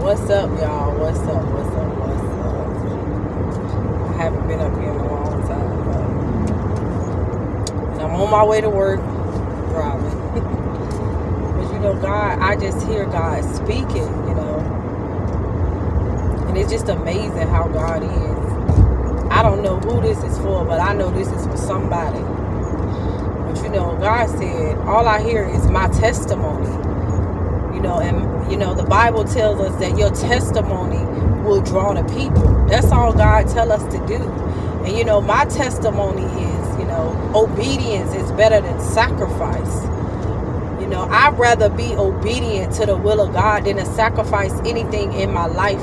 What's up, y'all? What's up? I haven't been up here in a long time, and I'm on my way to work, driving. But you know, God, I just hear God speaking, and it's just amazing how God is. I don't know who this is for, but I know this is for somebody. But God said, all I hear is my testimony. And the Bible tells us that your testimony will draw the people. That's all God tells us to do. And my testimony is, obedience is better than sacrifice. I'd rather be obedient to the will of God than to sacrifice anything in my life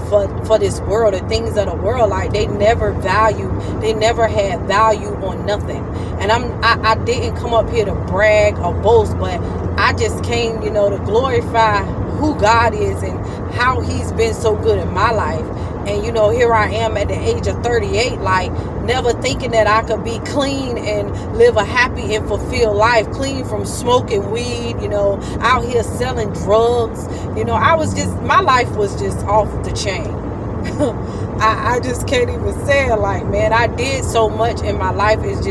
for this world. The things of the world, like they never had value on nothing. And I didn't come up here to brag or boast, but I just came, to glorify who God is and how he's been so good in my life. And here I am at the age of 38, like never thinking that I could be clean and live a happy and fulfilled life, clean from smoking weed, out here selling drugs. My life was just off the chain. I just can't even say it. Like, man, I did so much in my life. It's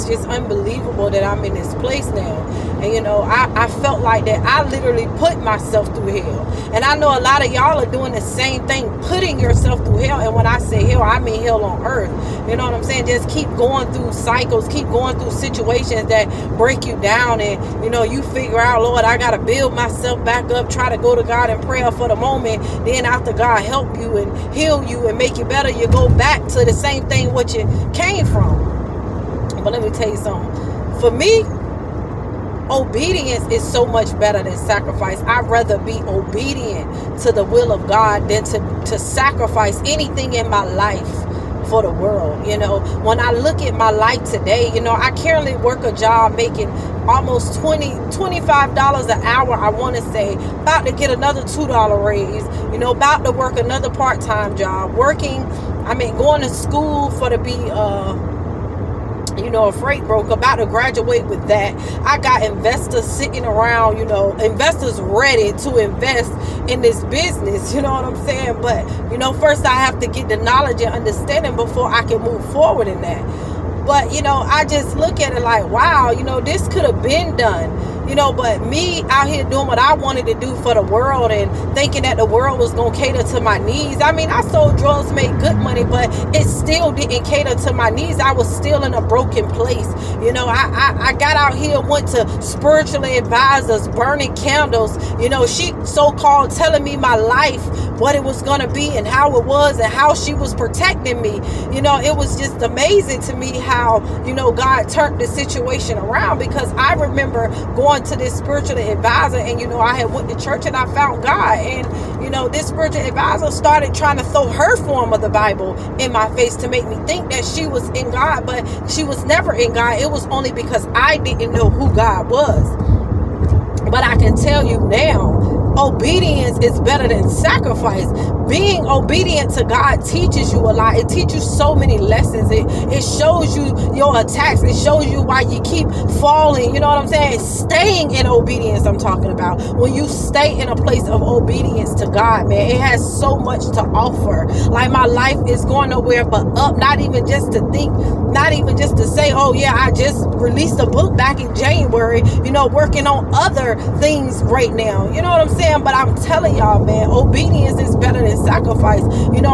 just unbelievable that I'm in this place now. And I felt like that I literally put myself through hell. And I know a lot of y'all are doing the same thing, putting yourself through hell. And when I say hell, I mean hell on earth. You know what I'm saying? Just keep going through cycles, keep going through situations that break you down. And you figure out, Lord, I got to build myself back up, try to go to God in prayer for the moment. Then after God help you and heal you and make you better, you go back to the same thing what you came from. But let me tell you something. For me, obedience is so much better than sacrifice. I'd rather be obedient to the will of God than to sacrifice anything in my life for the world. When I look at my life today, I currently work a job making almost $25 an hour. I want to say about to get another $2 raise, about to work another part-time job, going to school for to be a freight broker, about to graduate with that. I got investors sitting around, investors ready to invest in this business, you know what I'm saying? But, first I have to get the knowledge and understanding before I can move forward in that. But, I just look at it like, wow, this could have been done. But me out here doing what I wanted to do for the world and thinking that the world was going to cater to my needs. I mean, I sold drugs, made good money, but it still didn't cater to my needs. I was still in a broken place. I got out here, went to spiritual advisors, burning candles. She so-called telling me my life, what it was going to be and how it was and how she was protecting me. It was just amazing to me how, God turned the situation around, because I remember going to this spiritual advisor and I had went to church and I found God, and this spiritual advisor started trying to throw her form of the Bible in my face to make me think that she was in God, but she was never in God. It was only because I didn't know who God was. But I can tell you now, obedience is better than sacrifice. Being obedient to God teaches you a lot. It teaches you so many lessons. It shows you your attacks. It shows you why you keep falling. You know what I'm saying? Staying in obedience, I'm talking about. When you stay in a place of obedience to God, man, it has so much to offer. Like, my life is going nowhere but up. Not even just to think, not even just to say, oh yeah, I just released a book back in January, working on other things right now. You know what I'm saying? But I'm telling y'all, man, obedience is better than sacrifice.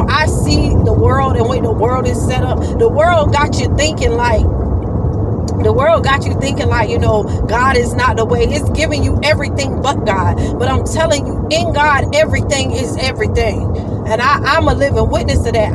I see the world and the way the world is set up. The world got you thinking like, God is not the way. It's giving you everything but God. But I'm telling you, in God, everything is everything. And I'm a living witness to that.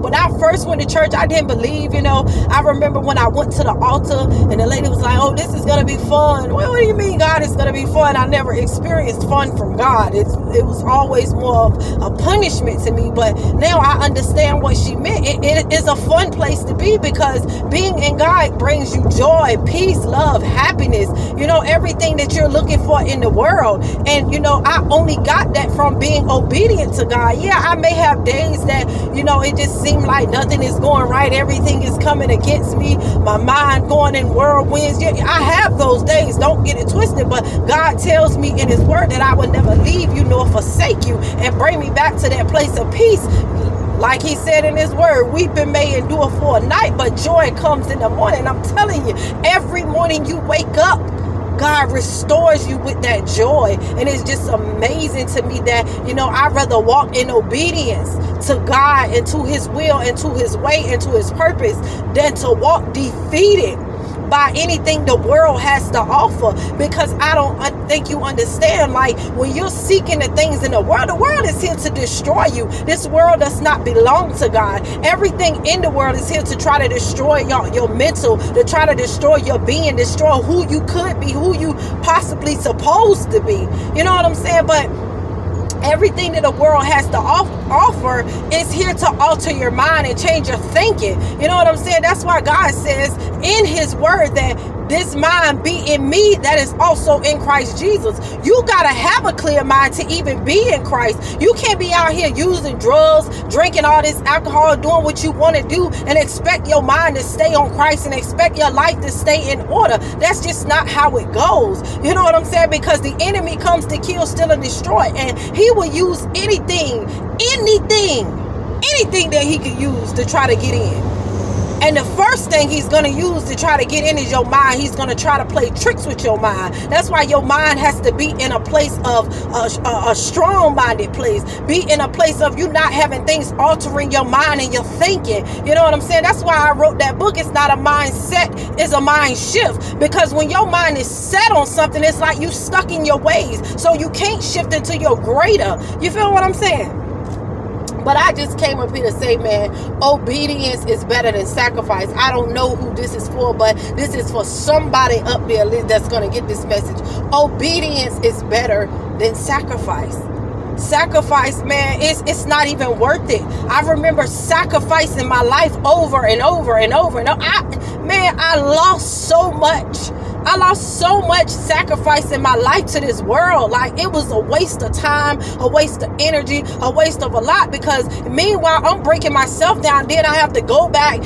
When I first went to church, I didn't believe, I remember when I went to the altar and the lady was like, oh, this is going to be fun. Well, what do you mean God is going to be fun? I never experienced fun from God. It was always more of a punishment to me. But now I understand what she meant. It is a fun place to be, because being in God brings you joy, peace, love, happiness, everything that you're looking for in the world. And, I only got that from being obedient to God. Yeah, I may have days that, it just seems like nothing is going right. Everything is coming against me. My mind going in whirlwinds. Yeah, I have those days. Don't get it twisted. But God tells me in his word that I will never leave you nor forsake you and bring me back to that place of peace. Like he said in his word, weeping may endure for a night, but joy comes in the morning. I'm telling you, every morning you wake up, God restores you with that joy. And it's just amazing to me that, I'd rather walk in obedience to God and to his will and to his way and to his purpose than to walk defeated by anything the world has to offer. Because I don't think you understand, like, when you're seeking the things in the world is here to destroy you. This world does not belong to God. Everything in the world is here to try to destroy your mental, to try to destroy your being, destroy who you could be, who you possibly supposed to be. You know what I'm saying? But everything that the world has to offer is here to alter your mind and change your thinking. You know what I'm saying? That's why God says in his word that this mind be in me that is also in Christ Jesus. You got to have a clear mind to even be in Christ. You can't be out here using drugs, drinking all this alcohol, doing what you want to do and expect your mind to stay on Christ and expect your life to stay in order. That's just not how it goes. You know what I'm saying? Because the enemy comes to kill, steal, and destroy. And he will use anything that he could use to try to get in. And the first thing he's going to use to try to get in is your mind. He's going to try to play tricks with your mind. That's why your mind has to be in a place of a strong-minded place. Be in a place of you not having things altering your mind and your thinking. You know what I'm saying? That's why I wrote that book. It's not a mindset, it's a mind shift. Because when your mind is set on something, it's like you stuck in your ways. So you can't shift into your greater. You feel what I'm saying? But I just came up here to say, man, obedience is better than sacrifice. I don't know who this is for, but this is for somebody up there that's going to get this message. Obedience is better than sacrifice. Sacrifice, man, it's not even worth it. I remember sacrificing my life over and over and over and over. I lost so much. I lost so much sacrificing my life to this world. Like, it was a waste of time, a waste of energy, a waste of a lot. Because meanwhile, I'm breaking myself down. Then I have to go back,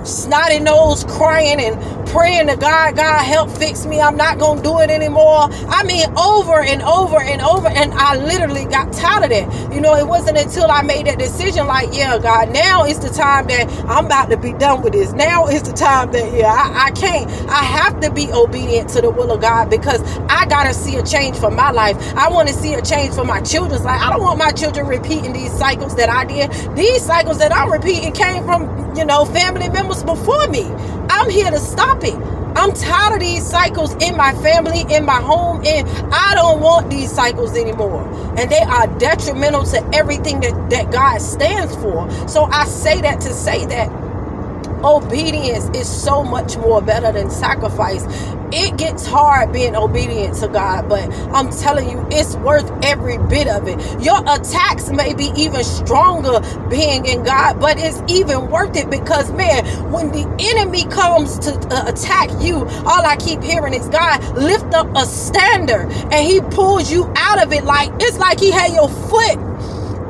snotty nose, crying and praying to God, God help fix me. I'm not going to do it anymore. I mean, over and over and over. And I literally got tired of that. It wasn't until I made that decision, like, yeah, God, now is the time that I'm about to be done with this. Now is the time that, I can't. I have to be obedient to the will of God because I got to see a change for my life. I want to see a change for my children's life. I don't want my children repeating these cycles that I did. These cycles that I'm repeating came from, family members before me. I'm here to stop it. I'm tired of these cycles in my family, in my home, and I don't want these cycles anymore. And they are detrimental to everything that God stands for. So I say that to say that obedience is so much more better than sacrifice. It gets hard being obedient to God, but I'm telling you, it's worth every bit of it. Your attacks may be even stronger being in God, but it's even worth it because, man, when the enemy comes to attack you, all I keep hearing is God lift up a standard and he pulls you out of it. Like, it's like he had your foot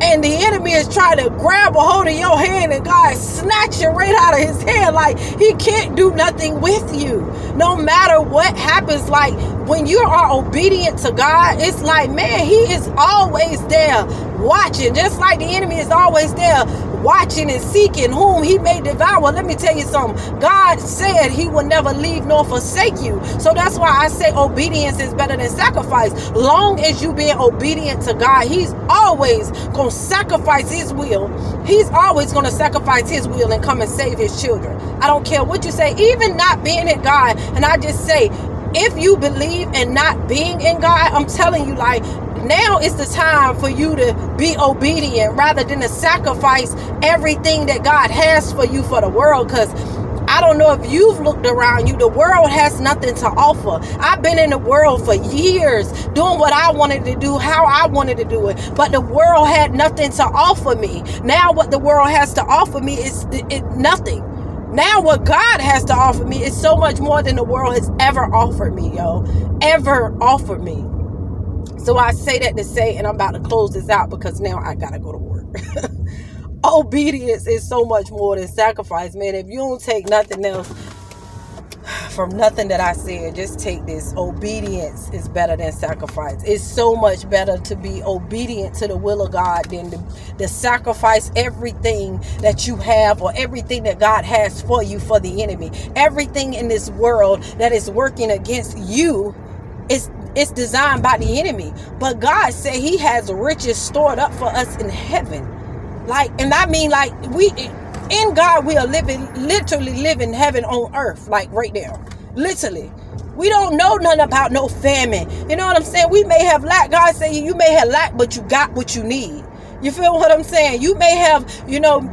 and the enemy is trying to grab a hold of your hand and God snatch you right out of his hand. Like, he can't do nothing with you. No matter what happens, like, when you are obedient to God, it's like, man, he is always there watching. Just like the enemy is always there watching and seeking whom he may devour. Let me tell you something. God said he will never leave nor forsake you. So that's why I say obedience is better than sacrifice. Long as you being obedient to God, he's always going to sacrifice his will. He's always going to sacrifice his will and come and save his children. I don't care what you say, even not being in God. And I just say, if you believe in not being in God, I'm telling you, like, now is the time for you to be obedient rather than to sacrifice everything that God has for you for the world. Because I don't know if you've looked around you, the world has nothing to offer. I've been in the world for years doing what I wanted to do, how I wanted to do it, but the world had nothing to offer me. Now what the world has to offer me is nothing. Now what God has to offer me is so much more than the world has ever offered me, ever offered me. So I say that to say, and I'm about to close this out because now I gotta go to work. Obedience is so much more than sacrifice, man. If you don't take nothing else from nothing that I said, just take this. Obedience is better than sacrifice. It's so much better to be obedient to the will of God than to sacrifice everything that you have or everything that God has for you for the enemy. Everything in this world that is working against you it's designed by the enemy. But God said he has riches stored up for us in heaven. Like, and I mean, like, in God, we are literally living heaven on earth, like right there. Literally. We don't know nothing about no famine. You know what I'm saying? We may have lack. God said you may have lack, but you got what you need. You feel what I'm saying? You may have,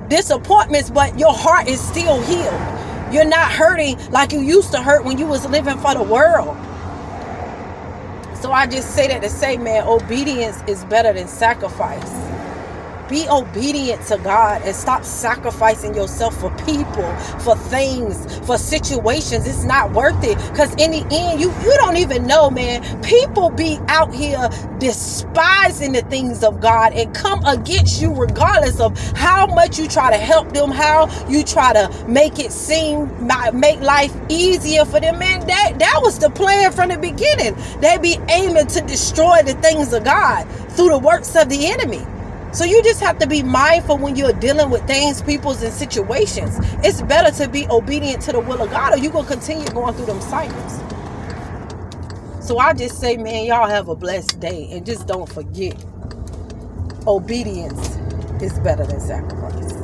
disappointments, but your heart is still healed. You're not hurting like you used to hurt when you was living for the world. So I just say that to say, man, obedience is better than sacrifice. Be obedient to God and stop sacrificing yourself for people, for things, for situations. It's not worth it. Because in the end, you don't even know, man. People be out here despising the things of God and come against you regardless of how much you try to help them, how you try to make life easier for them. Man, that was the plan from the beginning. They be aiming to destroy the things of God through the works of the enemy. So you just have to be mindful when you're dealing with things, peoples, and situations. It's better to be obedient to the will of God, or you're going to continue going through them cycles. So I just say, man, y'all have a blessed day. And just don't forget, obedience is better than sacrifice.